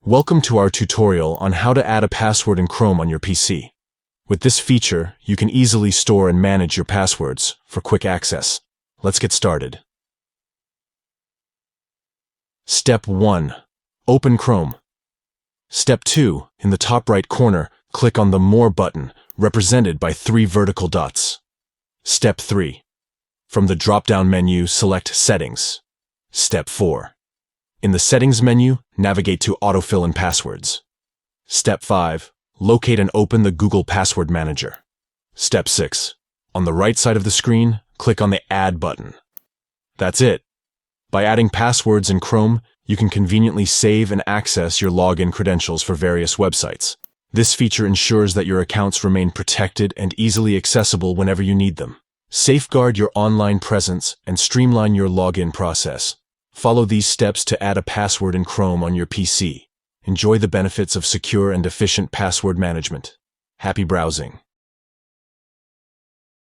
Welcome to our tutorial on how to add a password in Chrome on your PC. With this feature, you can easily store and manage your passwords for quick access. Let's get started. Step 1. Open Chrome. Step 2. In the top right corner, click on the More button, represented by 3 vertical dots. Step 3. From the drop-down menu, select Settings. Step 4. In the Settings menu, navigate to Autofill and Passwords. Step 5. Locate and open the Google Password Manager. Step 6. On the right side of the screen, click on the Add button. That's it. By adding passwords in Chrome, you can conveniently save and access your login credentials for various websites. This feature ensures that your accounts remain protected and easily accessible whenever you need them. Safeguard your online presence and streamline your login process. Follow these steps to add a password in Chrome on your PC. Enjoy the benefits of secure and efficient password management. Happy browsing.